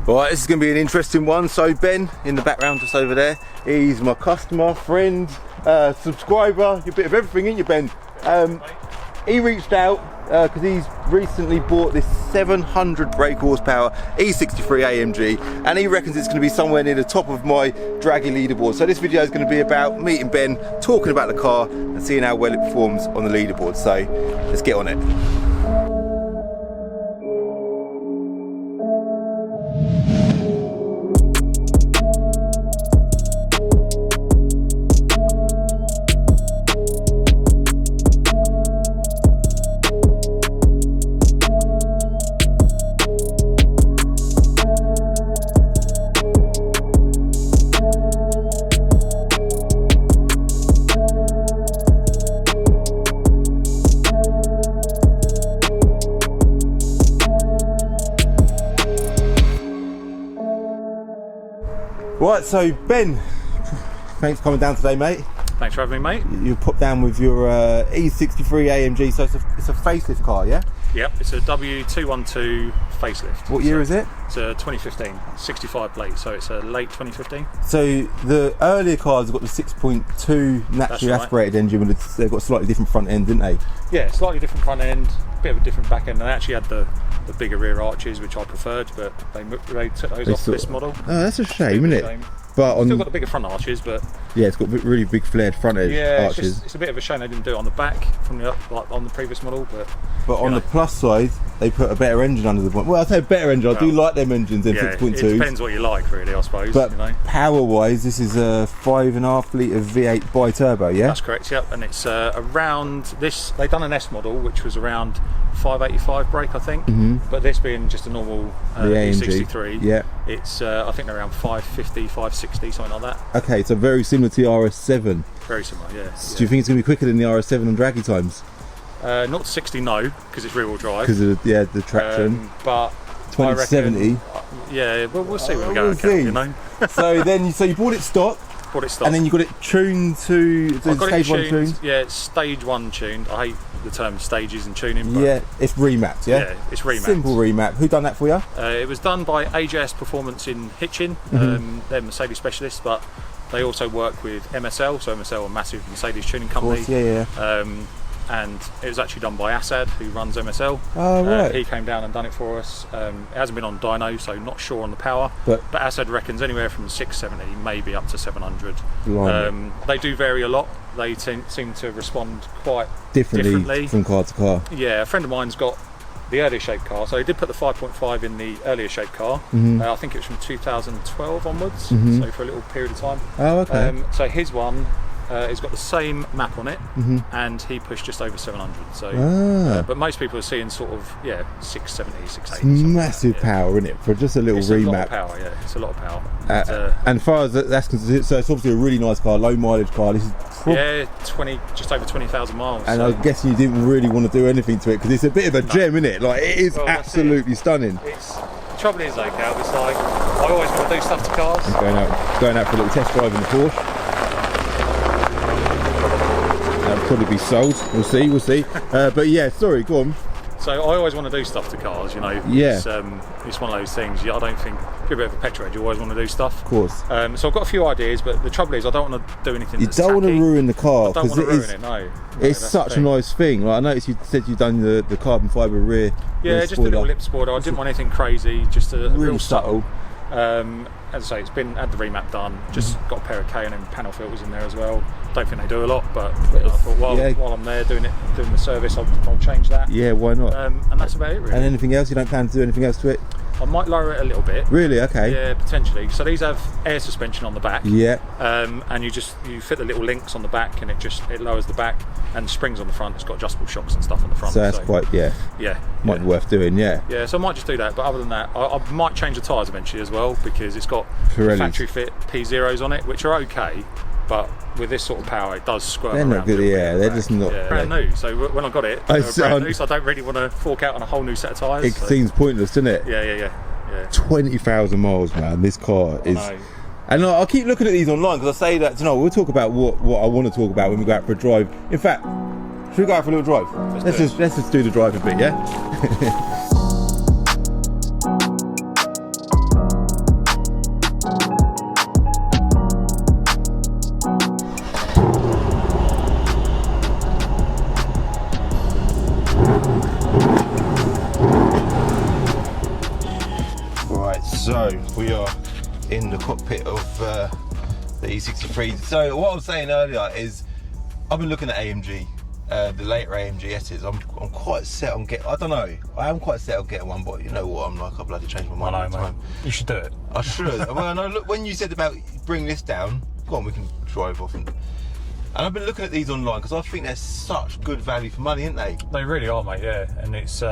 Right, this is going to be an interesting one. So Ben, in the background just over there, he's my customer, friend, subscriber, you're a bit of everything, ain't you, Ben? He reached out because he's recently bought this 700 brake horsepower E63 AMG, and he reckons it's going to be somewhere near the top of my draggy leaderboard. So this video is going to be about meeting Ben, talking about the car and seeing how well it performs on the leaderboard. So let's get on it. Right, so Ben, thanks for coming down today, mate. Thanks for having me, mate. You popped down with your E63 AMG, so it's a facelift car, yeah? Yep, it's a W212 facelift. What year is it? It's a 2015, 65 plate, so it's a late 2015. So the earlier cars have got the 6.2 naturally aspirated engine, but they've got a slightly different front end, didn't they? Yeah, slightly different front end, bit of a different back end, and they actually had the bigger rear arches, which I preferred, but they took those off this model. Oh, that's a shame, isn't it? But still got the bigger front arches, but yeah, it's got really big flared front edge arches. It's a bit of a shame they didn't do it on the back from the like on the previous model, but on the plus side, they put a better engine under the bonnet. Well, I say better engine. I do like them engines, them 6.2s. It depends what you like, really, I suppose. But power-wise, this is a 5.5 litre V8 bi-turbo, yeah? That's correct. Yep, and it's around this. They've done an S model, which was around 585 brake, I think. But this being just a normal E63, yeah, it's I think around 550, 560, something like that. Okay, so very similar to the RS7. Very similar, yeah. Do you think it's going to be quicker than the RS7 on draggy times? Not to 60, no, because it's rear-wheel drive. Because of the traction. But 2070. Yeah, we'll see when we go. You know. So you bought it stock. Bought it stock. And then you got it tuned to stage one tuned. Yeah, it's stage one tuned. I hate the term stages and tuning. But yeah, it's remapped. Yeah, yeah, it's remapped. Simple remap. Who done that for you? It was done by AJS Performance in Hitchin. They're Mercedes specialists, but they also work with MSL. So MSL, a massive Mercedes tuning company. Of course, yeah. And it was actually done by Assad, who runs MSL. Oh, right. He came down and done it for us. It hasn't been on dyno, so not sure on the power. But Assad reckons anywhere from 670, maybe up to 700. They do vary a lot. They seem to respond quite differently from car to car. Yeah, a friend of mine's got the earlier shaped car, so he did put the 5.5 in the earlier shaped car. I think it was from 2012 onwards, so for a little period of time. Oh, okay. So his one, it's got the same map on it, and he pushed just over 700. So, but most people are seeing sort of 670, 680. It's massive power, isn't it, for just a little remap? It's a lot of power, yeah. It's a lot of power. And as far as that's concerned, so it's obviously a really nice car, low mileage car. This is just over 20,000 miles. And I'm guessing you didn't really want to do anything to it because it's a bit of a gem, isn't it? Like it is absolutely stunning. The trouble is though, Cal, it's like I always want to do stuff to cars. I'm going out for a little test drive in the Porsche. That'll probably be sold. We'll see. But yeah, sorry, go on. So I always want to do stuff to cars, you know. Yeah. It's one of those things. I don't think if you're a bit of a petrolhead, you always want to do stuff. Of course. So I've got a few ideas, but the trouble is I don't want to do anything. You don't want to ruin the car. I don't want to ruin it. No. It's such a nice thing. Like I noticed you said you've done the carbon fibre rear. Yeah, just a little lip spoiler. I didn't want anything crazy. Just a real subtle. As I say, it's had the remap done. Just got a pair of K&M panel filters in there as well. Don't think they do a lot, but I thought while I'm there doing the service, I'll change that. Yeah, why not? And that's about it, really. And anything else? You don't plan to do anything else to it? I might lower it a little bit. Really? Okay. Yeah, potentially. So these have air suspension on the back. Yeah. And you fit the little links on the back, and it lowers the back, and springs on the front. It's got adjustable shocks and stuff on the front. So that's quite might be worth doing. Yeah. So I might just do that. But other than that, I might change the tyres eventually as well, because it's got factory fit P0s on it, which are okay. But with this sort of power, it does squirm around. They're not good, they're just not brand new. So when I got it, they were brand new, so I don't really want to fork out on a whole new set of tyres. It seems pointless, doesn't it? Yeah. 20,000 miles, man. This car is. And I'll keep looking at these online because I say that, we'll talk about what I want to talk about when we go out for a drive. In fact, should we go out for a little drive? Let's just do the drive a bit, yeah? Right, so we are in the cockpit of the E63. So what I was saying earlier is I've been looking at AMG, the later AMG S's. I'm quite set on getting, I don't know, I am quite set on getting one, but you know what, I'm like, I bloody changed my mind all the time. You should do it. I should. Well, no, look, when you said about bring this down, go on, we can drive off. And I've been looking at these online because I think they're such good value for money, aren't they? They really are, mate, yeah. And it's,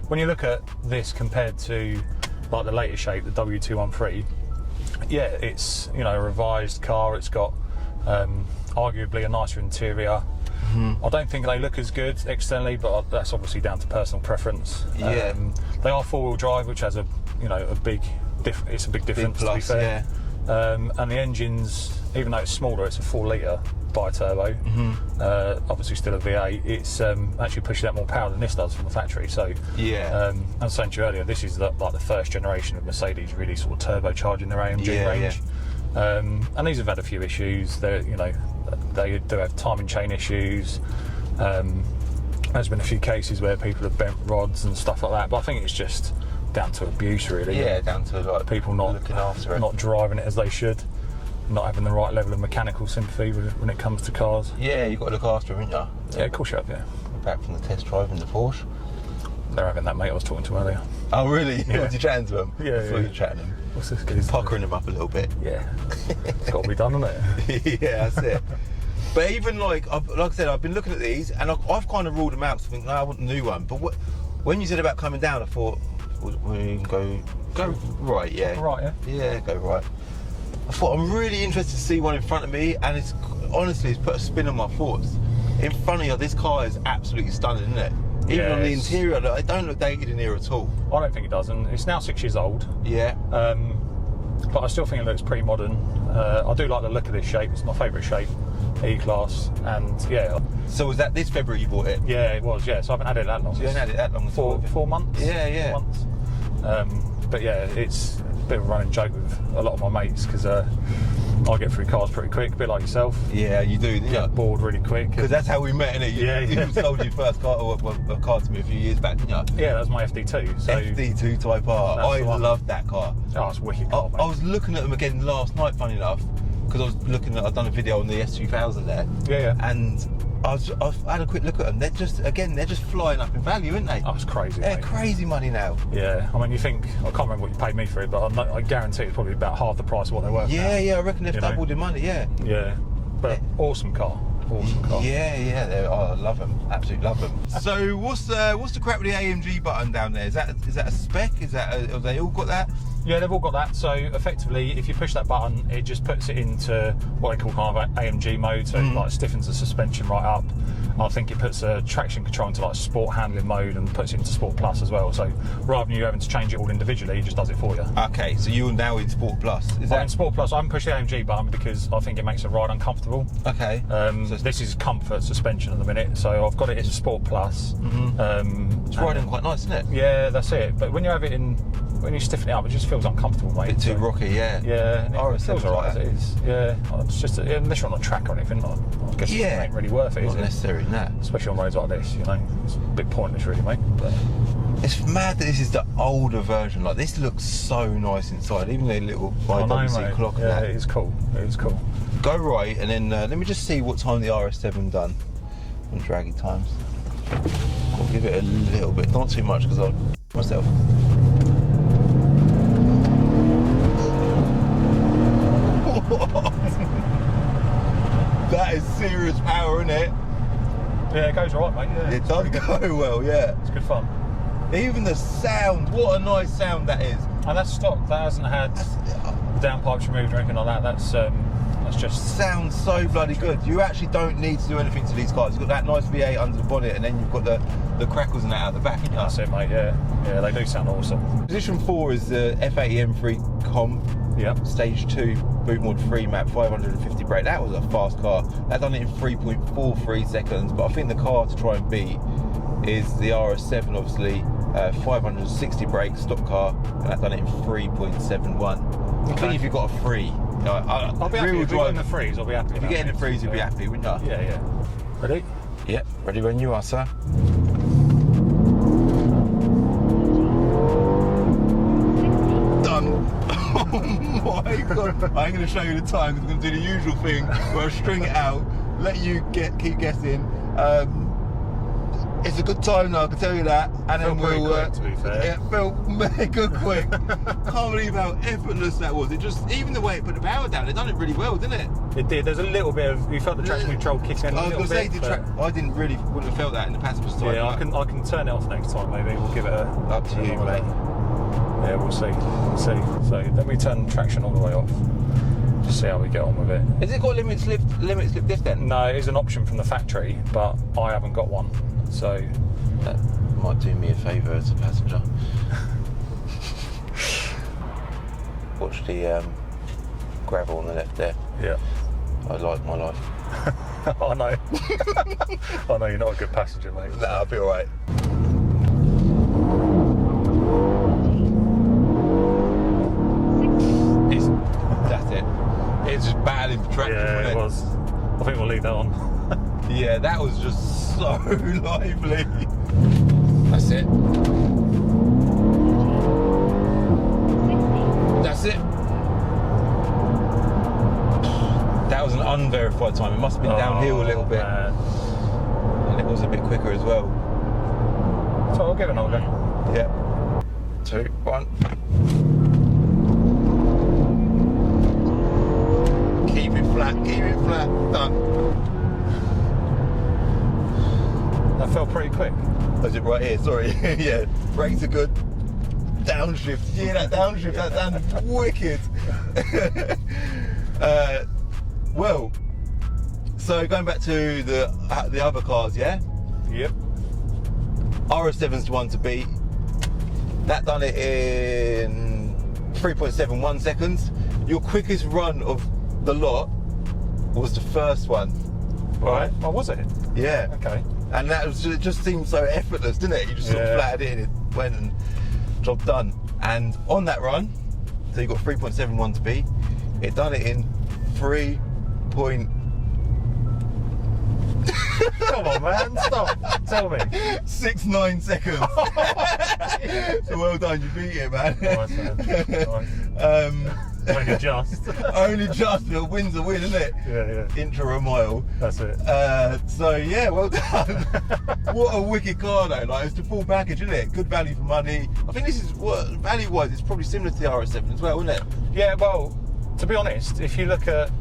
when you look at this compared to like the latest shape, the W213, yeah, it's, you know, a revised car. It's got arguably a nicer interior. I don't think they look as good externally, but that's obviously down to personal preference. Yeah. They are four-wheel drive, which has a, you know, a big difference, to be fair. Yeah. And the engine's, even though it's smaller, it's a 4-litre bi-turbo. Obviously still a V8. It's actually pushing out more power than this does from the factory. So yeah. As I was saying to you earlier, this is like the first generation of Mercedes really sort of turbocharging their AMG range. And these have had a few issues. They're, you know, they do have timing chain issues. There's been a few cases where people have bent rods and stuff like that, but I think it's just down to abuse, really. Yeah, down to like people not looking after it, not driving it as they should, not having the right level of mechanical sympathy when it comes to cars. Yeah, you've got to look after them, haven't you? Yeah, of course you have, yeah. Back from the test drive in the Porsche. They're having that, mate, I was talking to earlier. Oh, really? Yeah. Was you chatting to them? Yeah, I thought you were chatting to them. What's this guy's puckering them up a little bit. Yeah. It's got to be done, hasn't it? Yeah, that's it. But even like I said, I've been looking at these and I've kind of ruled them out. So I think, no, I want a new one. But when you said about coming down, I thought, we can go right, yeah. Right, yeah? Yeah, go right. I thought, I'm really interested to see one in front of me, and it's honestly, it's put a spin on my thoughts. In front of you, this car is absolutely stunning, isn't it? Even on the interior, it don't look dated in here at all. I don't think it does, and it's now 6 years old. Yeah. But I still think it looks pretty modern. I do like the look of this shape. It's my favourite shape, E-Class, and yeah. So was that this February you bought it? Yeah, it was, yeah. So I haven't had it that long. So you haven't had it that long? 4 months? Yeah, yeah. 4 months. But yeah, it's a bit of a running joke with a lot of my mates, because I get through cars pretty quick, a bit like yourself. Yeah, you do. Get bored really quick. Because that's how we met, innit? You sold your first car, a car to me a few years back, didn't you? Yeah, that was my FD2. So FD2 Type R. I loved that car. Oh, it's a wicked car, mate. I was looking at them again last night, funny enough, because I was looking at, I've done a video on the S2000 there. Yeah. And I've had a quick look at them. They're just flying up in value, aren't they? Oh, it's crazy. They're mate. Crazy money now. Yeah, I mean, you think, I can't remember what you paid me for it, but I guarantee it's probably about half the price of what they're worth. Yeah, now, yeah, I reckon they've doubled in money. Yeah. Yeah, but awesome car. Awesome car. Yeah, I love them. Absolutely love them. So what's the crap with the AMG button down there? Is that a spec? Have they all got that? Yeah, they've all got that. So effectively, if you push that button, it just puts it into what they call kind of AMG mode. So it like stiffens the suspension right up. I think it puts a traction control into like sport handling mode and puts it into Sport Plus as well. So rather than you having to change it all individually, it just does it for you. Okay, so you're now in Sport Plus. In Sport Plus, I haven't pushed the AMG button because I think it makes the ride uncomfortable. Okay. So this is comfort suspension at the minute, so I've got it in Sport Plus. It's riding quite nice, isn't it? Yeah, that's it. But when you have it in, when you stiffen it up, it just feels uncomfortable, mate. A bit too rocky, yeah. Yeah, it feels alright as it is. Yeah, it's just unless you're on a track or anything, I guess it ain't really worth it, is it? Not necessary, no. Especially on roads like this, you know, it's a bit pointless, really, mate. But it's mad that this is the older version. Like, this looks so nice inside, even the little IWC clock. Yeah, it is cool. It is cool. Go right, and then let me just see what time the RS7 done on draggy times. I'll give it a little bit, not too much, because I'll myself. That is serious power, isn't it? Yeah, it goes right, mate. Yeah, it does go well, yeah. It's good fun. Even the sound, what a nice sound that is. And that's stock. That hasn't had the downpipes removed or anything like that. That's just sounds so bloody good. You actually don't need to do anything to these cars. You've got that nice V8 under the bonnet, and then you've got the crackles and that out the back. That's it, mate. Yeah, they do sound awesome. Position 4 is the F80 M3 Comp. Yep. Stage 2 boot mod free map, 550 brake. That was a fast car. That done it in 3.43 seconds. But I think the car to try and beat is the RS7, obviously. 560 brake, stock car, and that done it in 3.71. I think if you've got a free, I'll be happy if you get in the freeze. I'll be happy. If you get in the freeze, you'll be happy, wouldn't you? Yeah. Ready? Yep. Ready when you are, sir. Oh my god! I ain't going to show you the time because I'm going to do the usual thing where I string it out, let you keep guessing. It's a good time now, I can tell you that. And then we'll. Quick, to be fair. It felt mega quick. Can't believe how effortless that was. It just, even the way it put the power down, it done it really well, didn't it? It did. There's a little bit of, you felt the traction control kick in. I was going to say, I wouldn't have felt that in the passenger side. Yeah, I can turn it off next time. Maybe we'll give it a. Up to you, mate. Yeah, we'll see. We'll see. So let me turn traction all the way off. Just see how we get on with it. Has it got limit slip diff then? No, it is an option from the factory, but I haven't got one. So that might do me a favour as a passenger. Watch the gravel on the left there. Yeah. I like my life. I know. I know you're not a good passenger, mate. Nah, I'll be alright. That's it. It's just battling for traction. Yeah, it was. I think we'll leave that on. Yeah, that was just so lively. That's it. That's it. That was an unverified time. It must have been downhill a little bit. Man. And it was a bit quicker as well. So I'll give it another go. Yeah. 2, 1. Keep it flat, done. That felt pretty quick. Is it right here? Sorry. Yeah, brakes are good. Downshift. Yeah, that downshift, that sounded wicked. Well, so going back to the other cars, yeah? Yep. RS7's the one to beat. That done it in 3.71 seconds. Your quickest run of the lot was the first one. Right? Oh, was it? Yeah. Okay. And that was, it just seemed so effortless, didn't it? You just sort of flattered it in, it went and job done. And on that run, so you got 3.71 to beat, it done it in 3. Come on, man, stop. Tell me. 6.9 seconds. So well done, you beat it, man. Nice, man. Nice. Only just. Only just. A win's a win, isn't it? Yeah. Inch or a mile. That's it. So yeah, well done. What a wicked car though. Like, it's the full package, isn't it? Good value for money. I think this is value-wise, it's probably similar to the RS7 as well, isn't it? Yeah. Well, to be honest, if you look at,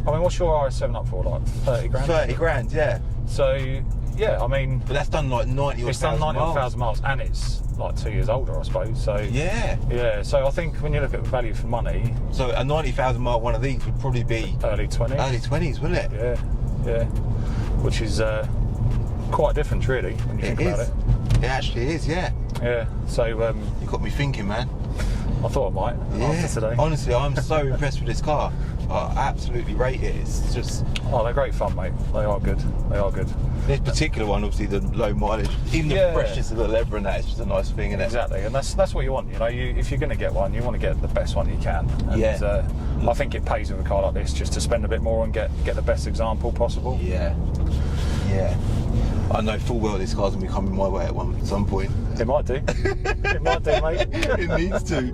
I mean, what's your RS7 up for? Like 30 grand? 30 grand, yeah. So yeah, I mean, but that's done like 90 or 1,000 miles. It's done 90,000 miles, and it's like 2 years older, I suppose. So yeah. So I think when you look at value for money, so a 90,000 mile one of these would probably be early 20s. Early 20s, wouldn't it? Yeah. Which is quite different, really, when you think about it. It actually is, yeah. Yeah. So you got me thinking, man. I thought I might after today. Honestly, I'm so impressed with this car. I absolutely rate it. It's just... Oh, they're great fun, mate. They are good. This particular one, obviously, the low mileage, even the freshness of the leather and that, it's just a nice thing, isn't it? Exactly, and that's what you want. You know, if you're going to get one, you want to get the best one you can. And, I think it pays with a car like this just to spend a bit more and get the best example possible. Yeah. I know full well this car's going to be coming my way at some point. It might do. It might do, mate. It needs to.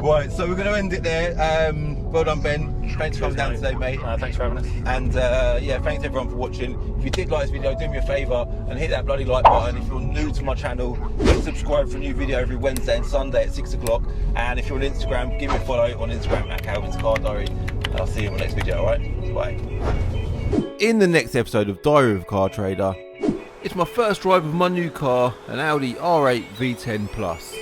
Right, so we're going to end it there. Well done, Ben. Thanks for coming down today, mate. Thanks for having us. And thanks everyone for watching. If you did like this video, do me a favour and hit that bloody like button. If you're new to my channel, hit subscribe for a new video every Wednesday and Sunday at 6 o'clock. And if you're on Instagram, give me a follow on Instagram at Calvin's Car Diary. And I'll see you in my next video, alright? Bye. In the next episode of Diary of a Car Trader, it's my first drive of my new car, an Audi R8 V10 Plus.